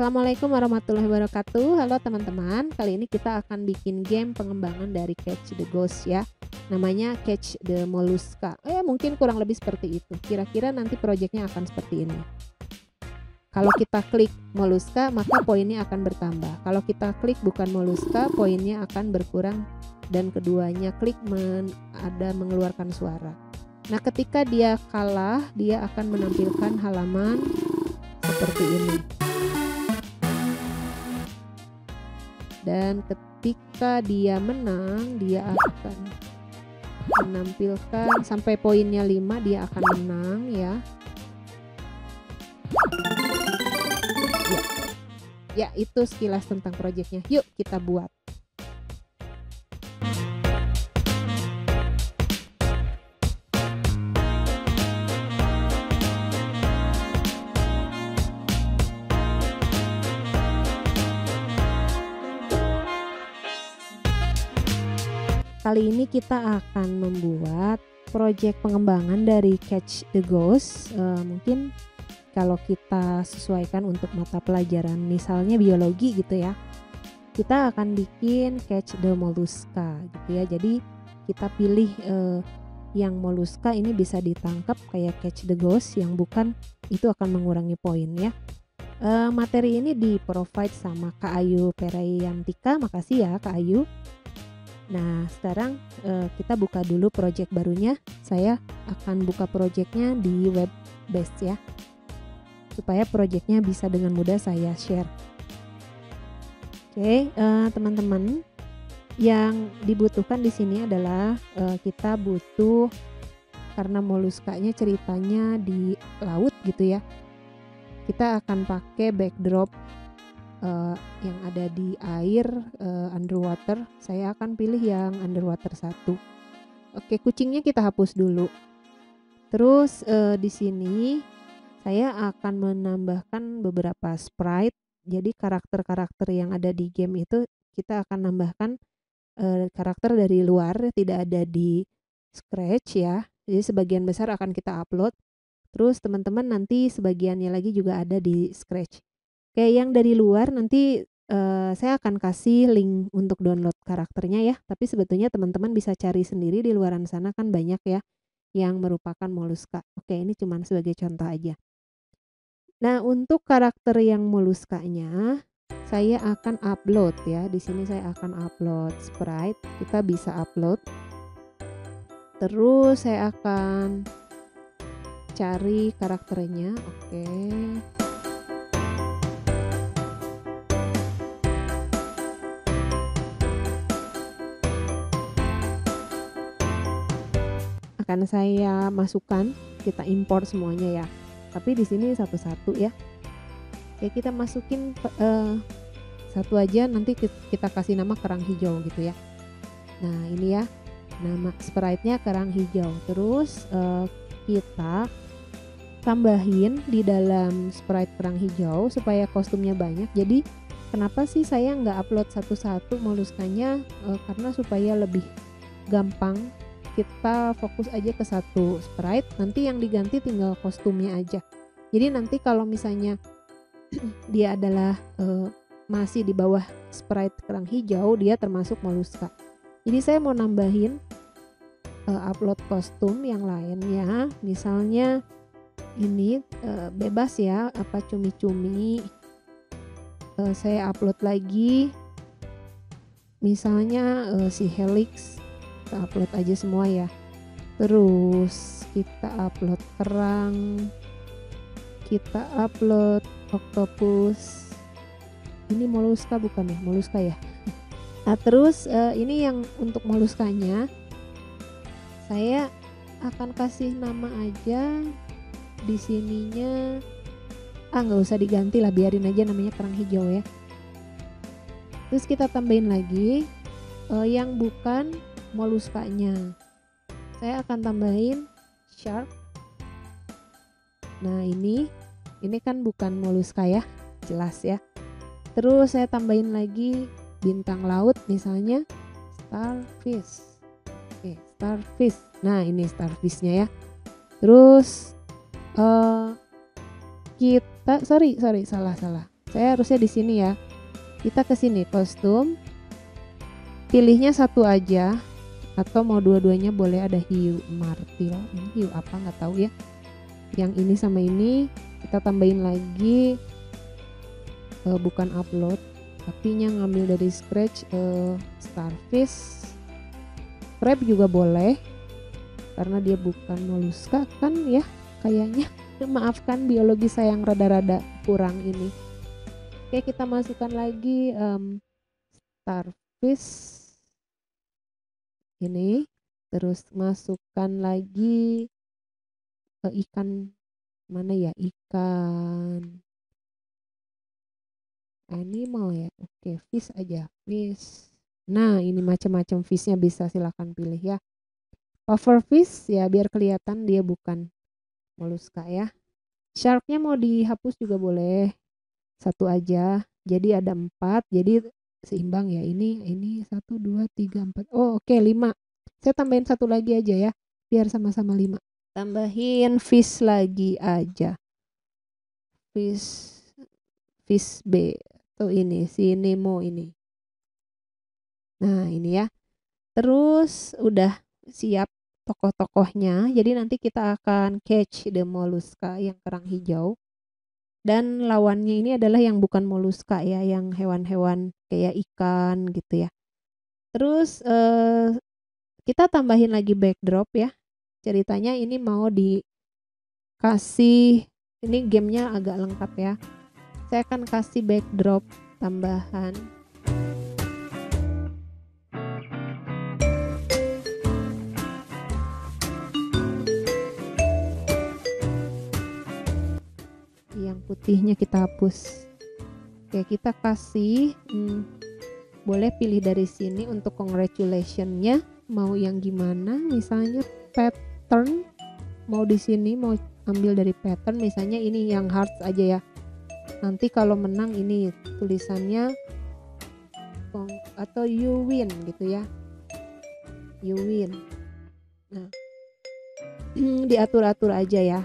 Assalamualaikum warahmatullahi wabarakatuh. Halo teman-teman, kali ini kita akan bikin game pengembangan dari Catch the Ghost ya. Namanya Catch the Mollusca. Mungkin kurang lebih seperti itu. Kira-kira nanti proyeknya akan seperti ini. Kalau kita klik Mollusca, maka poinnya akan bertambah. Kalau kita klik bukan Mollusca, poinnya akan berkurang. Dan keduanya klik ada mengeluarkan suara. Nah, ketika dia kalah, dia akan menampilkan halaman seperti ini. Dan ketika dia menang, dia akan menampilkan sampai poinnya 5, dia akan menang ya. Ya, itu sekilas tentang proyeknya. Yuk kita buat. Kali ini kita akan membuat proyek pengembangan dari Catch the Ghost. Mungkin kalau kita sesuaikan untuk mata pelajaran misalnya biologi gitu ya, kita akan bikin Catch the Mollusca gitu ya. Jadi kita pilih yang mollusca ini bisa ditangkap kayak Catch the Ghost, yang bukan itu akan mengurangi poin ya. Materi ini di provide sama Kak Ayu Perayantika. Makasih ya Kak Ayu. Nah, sekarang kita buka dulu project barunya. Saya akan buka projectnya di web base ya, supaya projectnya bisa dengan mudah saya share. Oke, teman-teman, yang dibutuhkan di sini adalah kita butuh, karena molluskanya ceritanya di laut gitu ya, kita akan pakai backdrop yang ada di air, underwater. Saya akan pilih yang underwater 1. Oke, kucingnya kita hapus dulu. Terus di sini saya akan menambahkan beberapa sprite. Jadi karakter-karakter yang ada di game itu kita akan nambahkan karakter dari luar, tidak ada di Scratch ya. Jadi sebagian besar akan kita upload. Terus teman-teman nanti sebagiannya lagi juga ada di Scratch. Kayak yang dari luar nanti saya akan kasih link untuk download karakternya ya. Tapi sebetulnya teman-teman bisa cari sendiri di luaran sana, kan banyak ya yang merupakan mollusca. Oke, ini cuma sebagai contoh aja. Nah, untuk karakter yang molluskanya saya akan upload ya. Di sini saya akan upload sprite. Kita bisa upload. Terus saya akan cari karakternya. Oke. Akan saya masukkan, kita import semuanya ya. Tapi di sini satu-satu ya. Oke, kita masukin satu aja, nanti kita kasih nama kerang hijau gitu ya. Nah, ini ya. Nama sprite-nya kerang hijau. Terus kita tambahin di dalam sprite kerang hijau supaya kostumnya banyak. Jadi kenapa sih saya nggak upload satu-satu molluskanya? Karena supaya lebih gampang, kita fokus aja ke satu sprite, nanti yang diganti tinggal kostumnya aja. Jadi nanti kalau misalnya dia adalah masih di bawah sprite kerang hijau, dia termasuk mollusca. Jadi saya mau nambahin upload kostum yang lainnya, misalnya ini bebas ya, apa cumi-cumi. Saya upload lagi, misalnya si Helix. Kita upload aja semua ya. Terus kita upload kerang, kita upload octopus. Ini mollusca bukan ya? Mollusca ya. Nah, terus ini yang untuk molluskanya saya akan kasih nama aja di sininya. Nggak usah diganti lah, biarin aja namanya kerang hijau ya. Terus kita tambahin lagi yang bukan molluskanya. Saya akan tambahin shark. Nah, ini kan bukan mollusca ya, jelas ya. Terus saya tambahin lagi bintang laut, misalnya starfish. Oke, starfish. Nah, ini starfishnya ya. Terus kita salah. Saya harusnya di sini ya. Kita ke sini kostum, pilihnya satu aja atau mau dua-duanya boleh, ada hiu martil. Ini hiu apa nggak tahu ya. Yang ini sama ini kita tambahin lagi, bukan upload tapi ngambil dari scratch, starfish. Crab juga boleh karena dia bukan moluska kan ya kayaknya. Maafkan biologi saya yang rada-rada kurang ini. Oke, kita masukkan lagi starfish ini, terus masukkan lagi ikan mana ya, ikan animal ya. Oke, fish aja, fish. Nah, ini macam-macam fishnya bisa silahkan pilih ya. Pufferfish ya biar kelihatan dia bukan moluska ya. Sharknya mau dihapus juga boleh, satu aja. Jadi ada 4, jadi seimbang ya. Ini 1, 2, 3, 4. Oh oke, 5. Saya tambahin satu lagi aja ya, biar sama-sama 5. Tambahin fish lagi aja. Fish B. Tuh ini, si Nemo ini. Nah ini ya. Terus udah siap tokoh-tokohnya. Jadi nanti kita akan catch the mollusca yang kerang hijau. Dan lawannya ini adalah yang bukan moluska ya, yang hewan-hewan kayak ikan gitu ya. Terus kita tambahin lagi backdrop ya. Ceritanya ini mau dikasih, ini gamenya agak lengkap ya. Saya akan kasih backdrop tambahan. Yang putihnya kita hapus. Oke, kita kasih boleh pilih dari sini untuk congratulation-nya mau yang gimana, misalnya pattern, mau di sini mau ambil dari pattern, misalnya ini yang hearts aja ya. Nanti kalau menang ini tulisannya atau you win gitu ya, you win. Nah diatur-atur aja ya.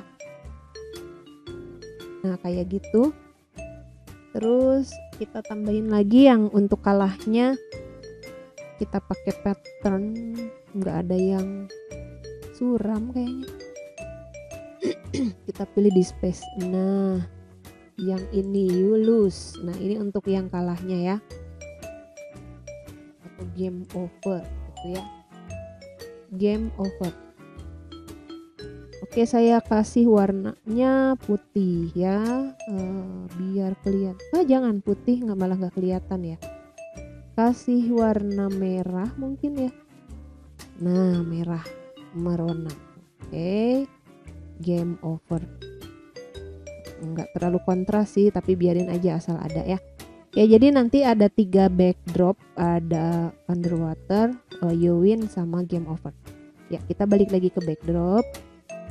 Nah kayak gitu. Terus kita tambahin lagi yang untuk kalahnya kita pakai pattern, nggak ada yang suram kayaknya. Kita pilih di space. Nah yang ini you lose. Nah ini untuk yang kalahnya ya, atau game over gitu ya, game over. Oke, saya kasih warnanya putih ya, biar kelihatan. Jangan putih, malah nggak kelihatan ya. Kasih warna merah mungkin ya. Nah merah merona. Oke, game over. Nggak terlalu kontras sih, tapi biarin aja asal ada ya. Ya jadi nanti ada 3 backdrop, ada underwater, you win, sama game over. Ya kita balik lagi ke backdrop.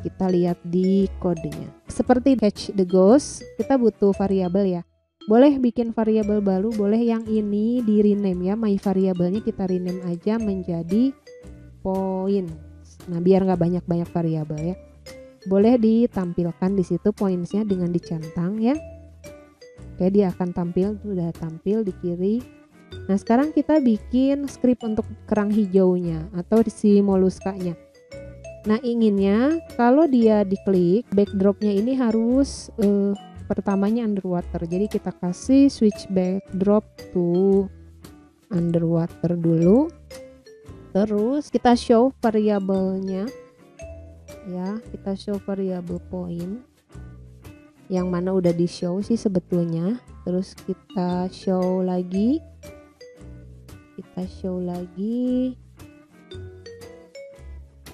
Kita lihat di kodenya. Seperti catch the ghost, kita butuh variabel ya. Boleh bikin variabel baru, boleh yang ini di rename ya. My variabelnya kita rename aja menjadi points. Nah biar nggak banyak-banyak variabel ya. Boleh ditampilkan di situ pointsnya dengan dicentang ya. Oke, dia akan tampil, sudah tampil di kiri. Nah sekarang kita bikin script untuk kerang hijaunya atau si moluskanya. Nah inginnya kalau dia diklik, backdropnya ini harus pertamanya underwater. Jadi kita kasih switch backdrop to underwater dulu. Terus kita show variabelnya ya, kita show variabel point yang mana udah di show sih sebetulnya. Terus kita show lagi,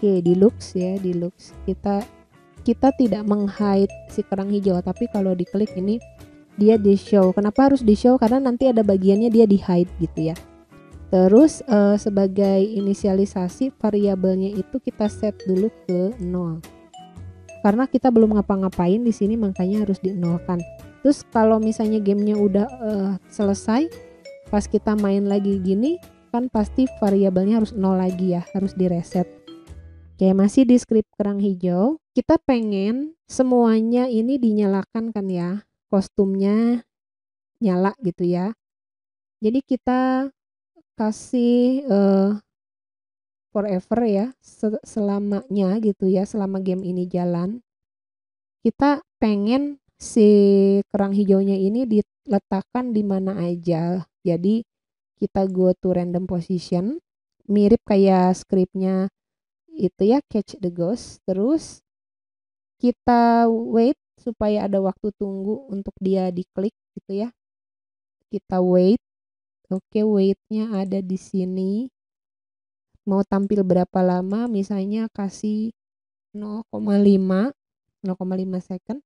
Oke, deluxe ya, deluxe. Kita tidak meng-hide si kerang hijau, tapi kalau diklik ini dia di show. Kenapa harus di show? Karena nanti ada bagiannya dia di hide gitu ya. Terus sebagai inisialisasi variabelnya itu kita set dulu ke 0. Karena kita belum ngapa-ngapain di sini, makanya harus di-nolkan. Terus kalau misalnya gamenya udah selesai, pas kita main lagi gini, kan pasti variabelnya harus 0 lagi ya, harus di-reset. Oke, masih di script kerang hijau. Kita pengen semuanya ini dinyalakan kan ya, kostumnya nyala gitu ya. Jadi kita kasih, forever ya, selamanya gitu ya, selama game ini jalan. Kita pengen si kerang hijaunya ini diletakkan di mana aja. Jadi kita go to random position, mirip kayak scriptnya itu ya, Catch the Ghost. Terus kita wait supaya ada waktu tunggu untuk dia diklik gitu ya. Kita wait. Oke, wait-nya ada di sini. Mau tampil berapa lama, misalnya kasih 0,5 second.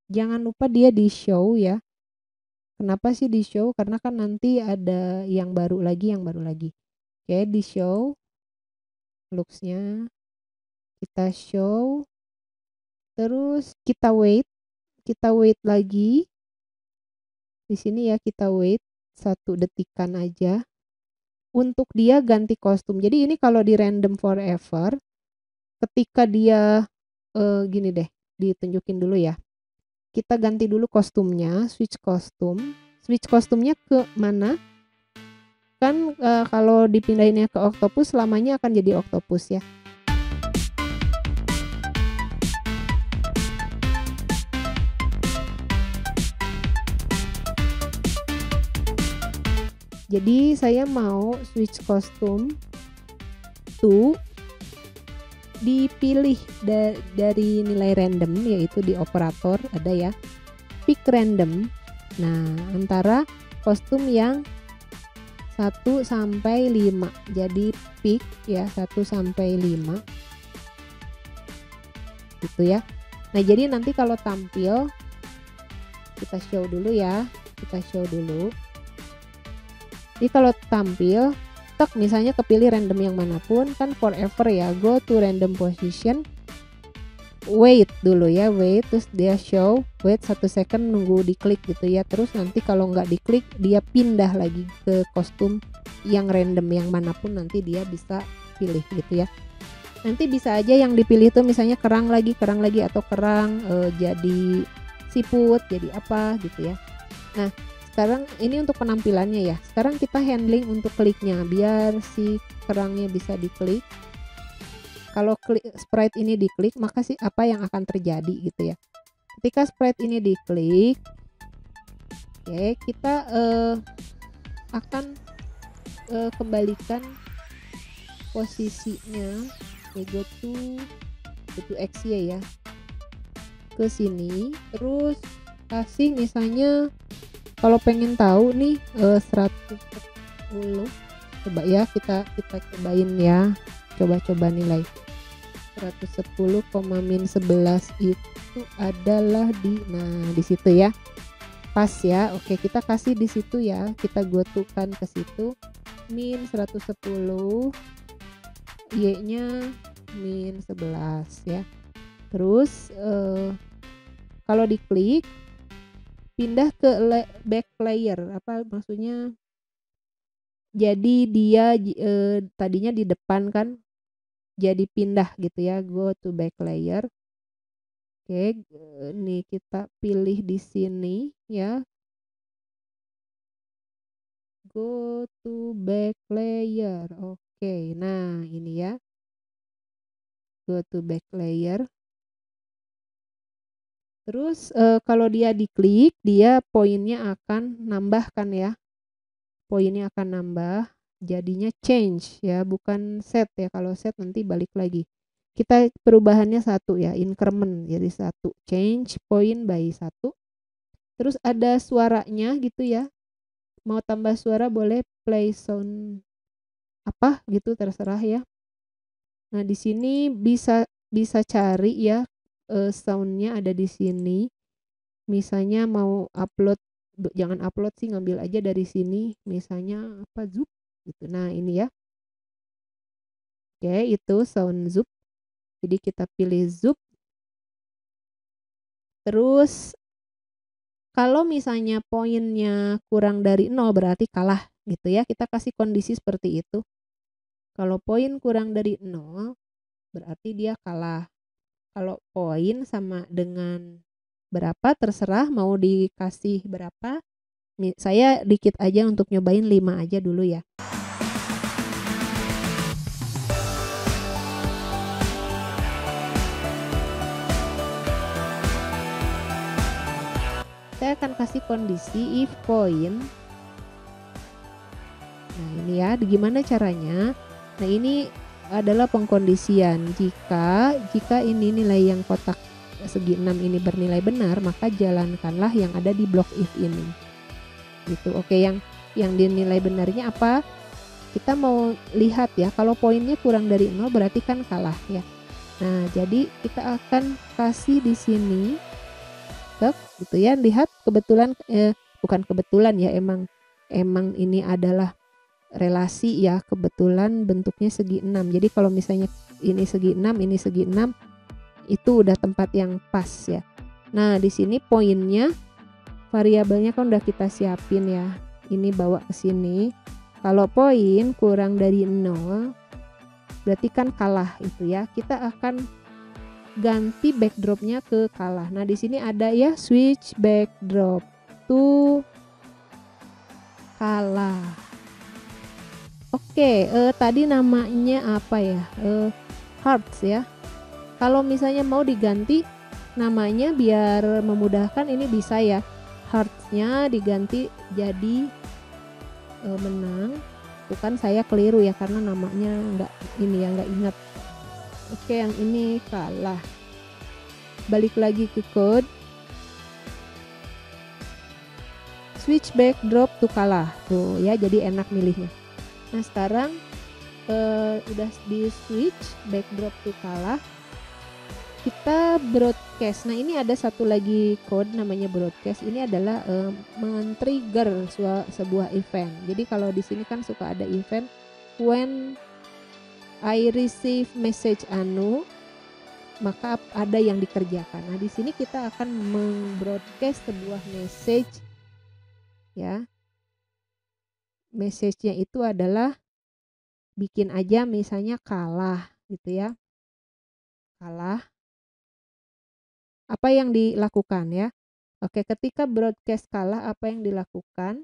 Jangan lupa dia di show ya. Kenapa sih di show? Karena kan nanti ada yang baru lagi. Oke, di show looks-nya. Kita show. Terus kita wait lagi. Di sini ya kita wait 1 detikan aja. Untuk dia ganti kostum. Jadi ini kalau di random forever, ketika dia gini deh, ditunjukin dulu ya. Kita ganti dulu kostumnya, switch kostum. Switch kostumnya ke mana? Kan kalau dipindahinnya ke octopus, selamanya akan jadi octopus ya. Jadi saya mau switch kostum to dipilih dari nilai random, yaitu di operator ada ya, pick random. Nah, antara kostum yang 1 sampai 5. Jadi pick ya 1 sampai 5. Gitu ya. Nah, jadi nanti kalau tampil kita show dulu ya. Kita show dulu. Jadi kalau tampil, tek misalnya kepilih random yang manapun, kan forever ya, go to random position, wait dulu ya, wait, terus dia show, wait 1 second nunggu diklik gitu ya, terus nanti kalau nggak diklik dia pindah lagi ke kostum yang random yang manapun, nanti dia bisa pilih gitu ya. Nanti bisa aja yang dipilih tuh misalnya kerang lagi atau kerang jadi siput, jadi apa gitu ya. Nah, sekarang ini untuk penampilannya ya. Sekarang kita handling untuk kliknya biar si kerangnya bisa diklik. Kalau sprite ini diklik, maka apa yang akan terjadi gitu ya. Ketika sprite ini diklik, oke, kita akan kembalikan posisinya go to XY ya. Ke sini, terus kasih misalnya kalau pengen tahu nih 110, coba ya kita cobain ya, coba nilai 110,-11 itu adalah di situ ya, pas ya. Oke, kita kasih di situ ya, kita gotukan ke situ min 110, y-nya min 11 ya. Terus kalau diklik pindah ke back layer, apa maksudnya, jadi dia tadinya di depan kan, jadi pindah gitu ya, go to back layer. Oke, nih kita pilih di sini ya, go to back layer. Oke, nah ini ya, go to back layer. Terus kalau dia diklik, dia poinnya akan nambah kan ya. Poinnya akan nambah, jadinya change ya, bukan set ya. Kalau set nanti balik lagi. Kita perubahannya 1 ya, increment jadi 1, change point by 1. Terus ada suaranya gitu ya. Mau tambah suara boleh play sound apa gitu, terserah ya. Nah, di sini bisa cari ya, soundnya ada di sini. Misalnya mau upload, jangan upload sih, ngambil aja dari sini. Misalnya apa, Zoop gitu. Nah, ini ya. Oke, itu sound Zoop. Jadi kita pilih Zoop. Terus kalau misalnya poinnya kurang dari 0 berarti kalah gitu ya. Kita kasih kondisi seperti itu. Kalau poin kurang dari 0 berarti dia kalah. Kalau poin sama dengan berapa terserah mau dikasih berapa. Saya dikit aja untuk nyobain 5 aja dulu ya. Saya akan kasih kondisi if point. Nah ini ya, gimana caranya? Nah ini adalah pengkondisian. Jika ini nilai yang kotak segi 6 ini bernilai benar, maka jalankanlah yang ada di blok if ini. Gitu. Oke, yang dinilai benarnya apa? Kita mau lihat ya, kalau poinnya kurang dari 0 berarti kan kalah ya. Nah, jadi kita akan kasih di sini gitu ya. Lihat kebetulan bukan kebetulan ya, emang ini adalah relasi ya, kebetulan bentuknya segi 6. Jadi kalau misalnya ini segi 6, ini segi 6, itu udah tempat yang pas ya. Nah, di sini poinnya variabelnya kan udah kita siapin ya. Ini bawa ke sini. Kalau poin kurang dari 0 berarti kan kalah itu ya. Kita akan ganti backdropnya ke kalah. Nah, di sini ada ya switch backdrop to kalah. Oke, tadi namanya apa ya? Hearts ya. Kalau misalnya mau diganti namanya biar memudahkan, ini bisa ya. Hearts-nya diganti jadi menang. Itu kan saya keliru ya karena namanya nggak ingat. Oke, yang ini kalah. Balik lagi ke code. Switch backdrop to kalah. Tuh ya, jadi enak milihnya. Nah, sekarang udah di switch backdrop to kalah, kita broadcast. Nah, ini ada satu lagi code namanya broadcast. Ini adalah men-trigger sebuah event. Jadi kalau di sini kan suka ada event when I receive message anu, maka ada yang dikerjakan. Nah, di sini kita akan membroadcast sebuah message ya. Message-nya itu adalah bikin aja misalnya kalah gitu ya. Kalah. Apa yang dilakukan ya? Oke, ketika broadcast kalah apa yang dilakukan?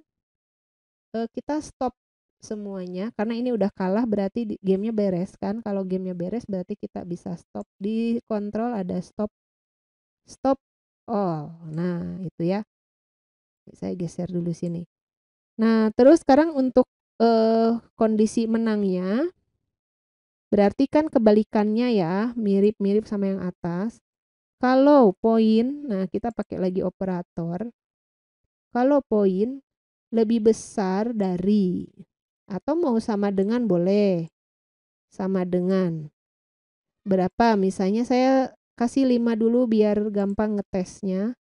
Kita stop semuanya karena ini udah kalah berarti gamenya beres kan. Kalau gamenya beres berarti kita bisa stop. Di kontrol ada stop all. Nah, itu ya. Saya geser dulu sini. Nah, terus sekarang untuk kondisi menangnya berarti kan kebalikannya ya, mirip-mirip sama yang atas. Kalau poin, nah kita pakai lagi operator. Kalau poin lebih besar dari atau mau sama dengan boleh. Sama dengan berapa? Misalnya saya kasih 5 dulu biar gampang ngetesnya.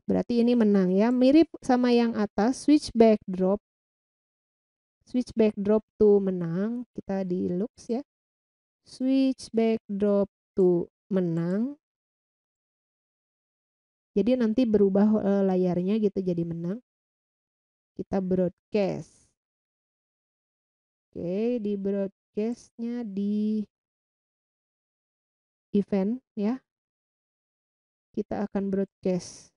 Berarti ini menang ya. Mirip sama yang atas, switch backdrop. Switch backdrop to menang. Kita di looks ya. Switch backdrop to menang. Jadi nanti berubah layarnya gitu jadi menang. Kita broadcast. Oke, di broadcastnya di event ya. Kita akan broadcast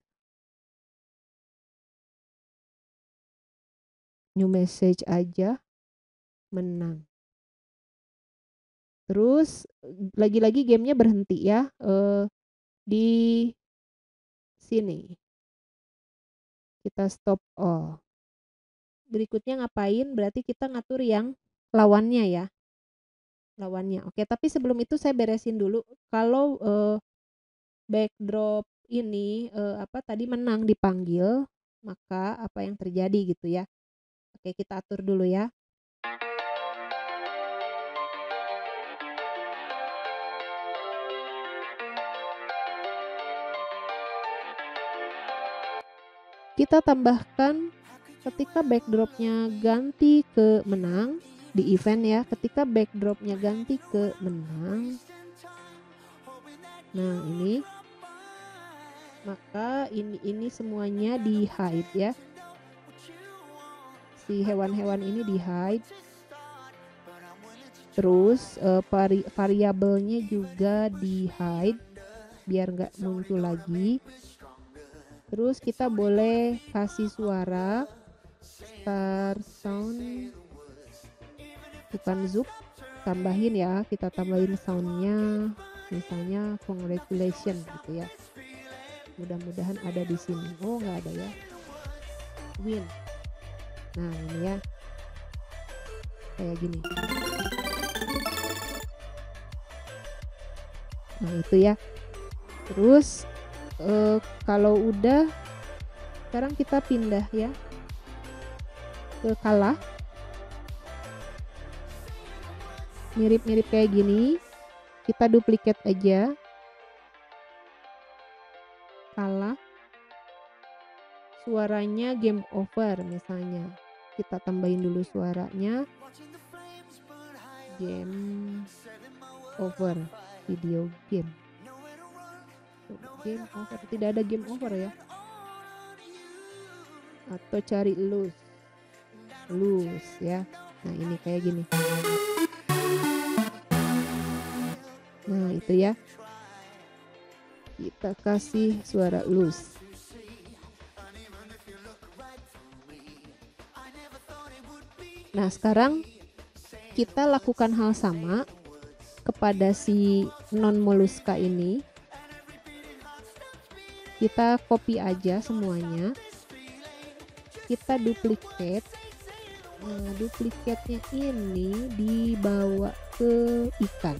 new message aja menang. Terus lagi-lagi gamenya berhenti ya di sini. Kita stop all. Berikutnya ngapain? Berarti kita ngatur yang lawannya ya. Lawannya. Oke, tapi sebelum itu saya beresin dulu. Kalau backdrop ini apa tadi menang dipanggil, maka apa yang terjadi gitu ya. Oke, kita atur dulu ya. Kita tambahkan ketika backdropnya ganti ke menang di event ya, ketika backdropnya ganti ke menang, nah ini maka ini semuanya di hide ya, si hewan-hewan ini di hide, terus variabelnya juga di hide biar nggak muncul lagi. Terus kita boleh kasih suara start sound, bukan zoom, tambahin ya, kita tambahin soundnya, misalnya congratulations gitu ya. Mudah-mudahan ada di sini. Oh, nggak ada ya. Win. Nah, ini ya. Kayak gini. Nah, itu ya. Terus kalau udah, sekarang kita pindah ya ke kalah. Mirip-mirip kayak gini. Kita duplikat aja. Kalah. Suaranya game over misalnya. Kita tambahin dulu suaranya. Game over, video game. Game over, tidak ada game over ya. Atau cari lose ya. Nah, ini kayak gini. Nah, itu ya. Kita kasih suara lose. Nah, sekarang kita lakukan hal sama kepada si non moluska ini. Kita copy aja semuanya. Kita duplikat. Nah, duplikatnya ini dibawa ke ikan.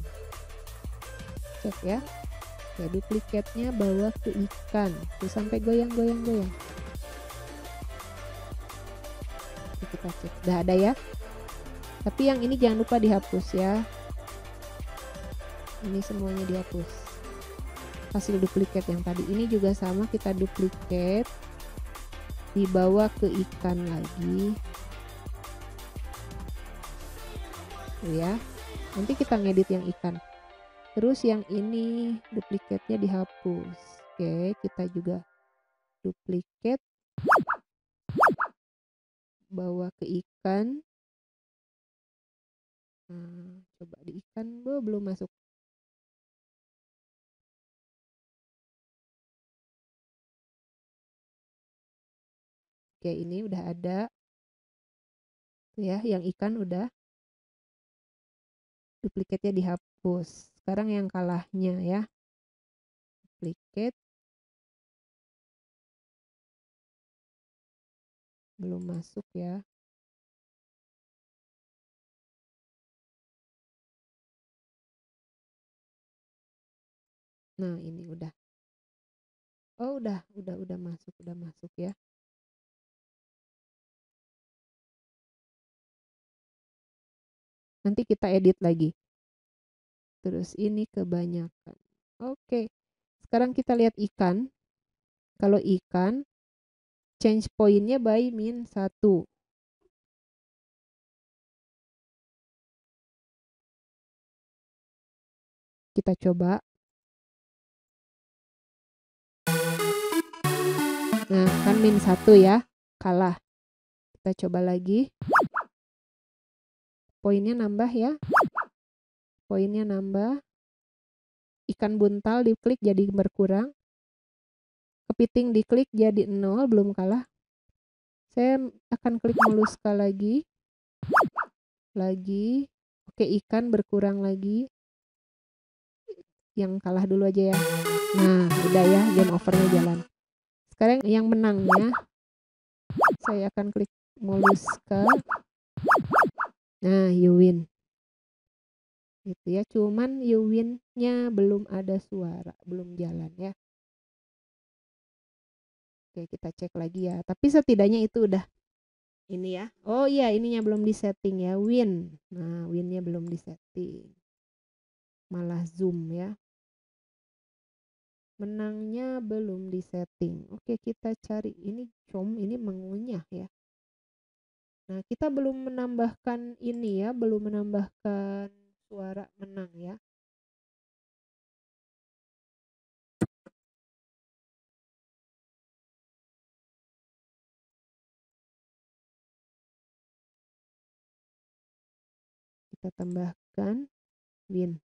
Cek ya. Ya, duplikatnya bawa ke ikan. Tuh, sampai goyang-goyang-goyang. Kita cek. Udah ada ya. Tapi yang ini jangan lupa dihapus ya. Ini semuanya dihapus. Hasil duplikat yang tadi ini juga sama, kita duplikat. Dibawa ke ikan lagi. Tuh ya. Nanti kita ngedit yang ikan. Terus yang ini duplikatnya dihapus. Oke, kita juga duplikat. Bawa ke ikan. Nah, coba di ikan, belum masuk. Oke, ini udah ada. Tuh ya, yang ikan udah. Duplikatnya dihapus. Sekarang yang kalahnya ya. Duplikat. Belum masuk ya. Nah, ini udah. Oh, udah masuk ya. Nanti kita edit lagi. Terus ini kebanyakan. Oke. Sekarang kita lihat ikan. Kalau ikan, change point-nya by -1. Kita coba. Nah, kan -1 ya. Kalah. Kita coba lagi. Poinnya nambah ya. Poinnya nambah. Ikan buntal diklik jadi berkurang. Kepiting diklik jadi 0, belum kalah. Saya akan klik moluska lagi. Oke, ikan berkurang lagi. Yang kalah dulu aja ya. Nah, udah ya, game overnya jalan. Sekarang yang menangnya, saya akan klik moluska. Nah, you win. Gitu ya, cuman you win-nya belum ada suara, belum jalan ya. Oke, kita cek lagi ya. Tapi setidaknya itu udah ini ya. Oh iya, ininya belum disetting ya, win. Nah, win-nya belum disetting. Malah zoom ya. Menangnya belum disetting. Oke, kita cari ini ini mengunyah ya. Nah, kita belum menambahkan ini ya, belum menambahkan suara menang ya. Kita tambahkan win.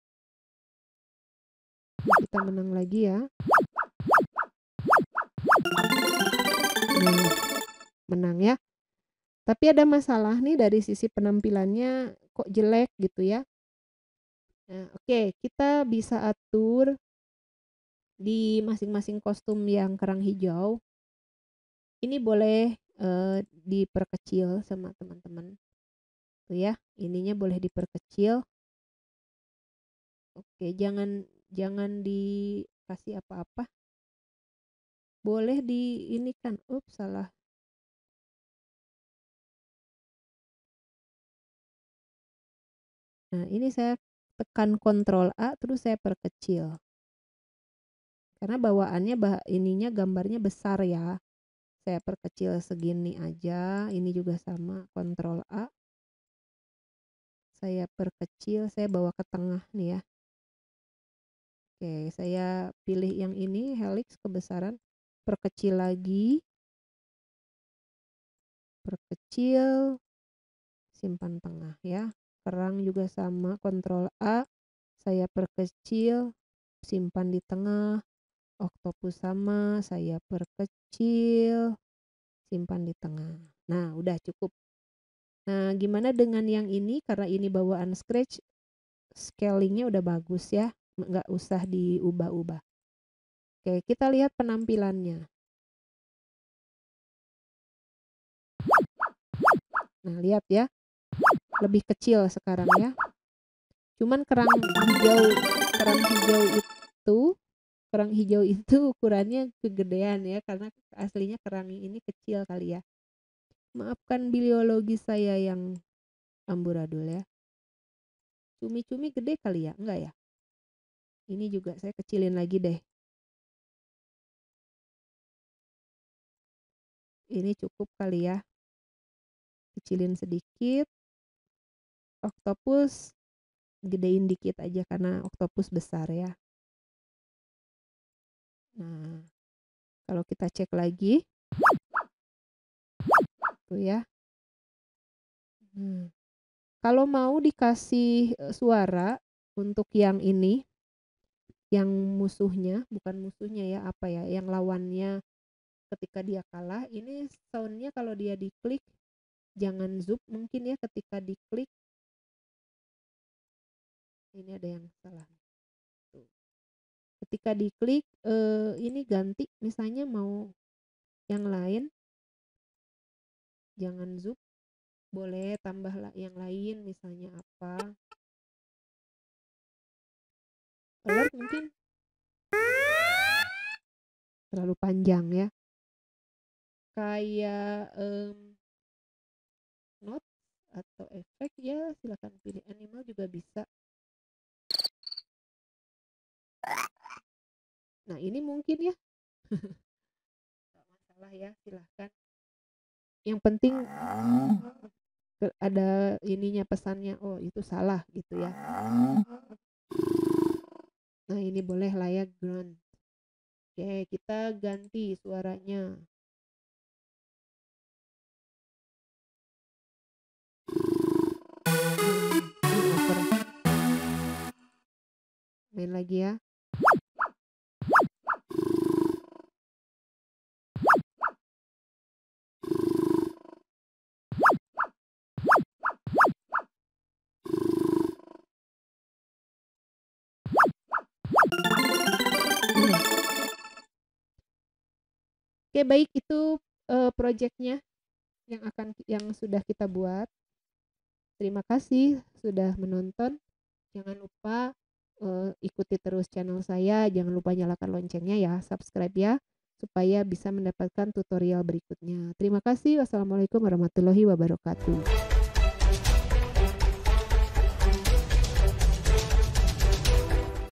Kita menang lagi ya. Nih, menang ya. Tapi ada masalah nih dari sisi penampilannya kok jelek gitu ya. Nah, oke, kita bisa atur di masing-masing kostum yang kerang hijau. Ini boleh diperkecil sama teman-teman. Tuh ya, ininya boleh diperkecil. Oke, jangan dikasih apa-apa. Boleh di ini kan, salah. Nah, ini saya tekan Ctrl A terus saya perkecil. Karena bawaannya ininya gambarnya besar ya. Saya perkecil segini aja, ini juga sama, Ctrl A. Saya perkecil, saya bawa ke tengah nih ya. Oke, saya pilih yang ini, helix kebesaran, perkecil lagi. Perkecil, simpan tengah ya. Kerang juga sama, Ctrl A, saya perkecil, simpan di tengah. Oktopus sama, saya perkecil, simpan di tengah. Nah, udah cukup. Nah, gimana dengan yang ini? Karena ini bawaan Scratch, scalingnya udah bagus ya, nggak usah diubah-ubah. Oke, kita lihat penampilannya. Nah, lihat ya, lebih kecil sekarang ya. Cuman kerang hijau itu ukurannya kegedean ya, karena aslinya kerang ini kecil kali ya. Maafkan biologi saya yang amburadul ya. Cumi-cumi gede kali ya? Enggak ya? Ini juga saya kecilin lagi deh. Ini cukup kali ya. Kecilin sedikit. Oktopus gedein dikit aja karena oktopus besar ya. Nah, kalau kita cek lagi, tuh ya. Kalau mau dikasih suara untuk yang ini, yang musuhnya, bukan musuhnya ya, apa ya, yang lawannya ketika dia kalah, ini soundnya kalau dia diklik, jangan zoom mungkin ya ketika diklik. Ini ada yang salah. Tuh. Ketika diklik, ini ganti, misalnya mau yang lain, jangan zoom, boleh tambah yang lain, misalnya apa. Alert mungkin terlalu panjang ya. Kayak note atau efek ya, silakan pilih animal juga bisa. Nah, ini mungkin ya. Gak masalah ya, silahkan. Yang penting ada ininya, pesannya, oh itu salah gitu ya. Nah, ini boleh lah ya, ground. Oke, kita ganti suaranya. Main lagi ya. Oke, baik, itu projectnya yang sudah kita buat. Terima kasih sudah menonton. Jangan lupa ikuti terus channel saya. Jangan lupa nyalakan loncengnya ya, subscribe ya, supaya bisa mendapatkan tutorial berikutnya. Terima kasih. Wassalamualaikum warahmatullahi wabarakatuh.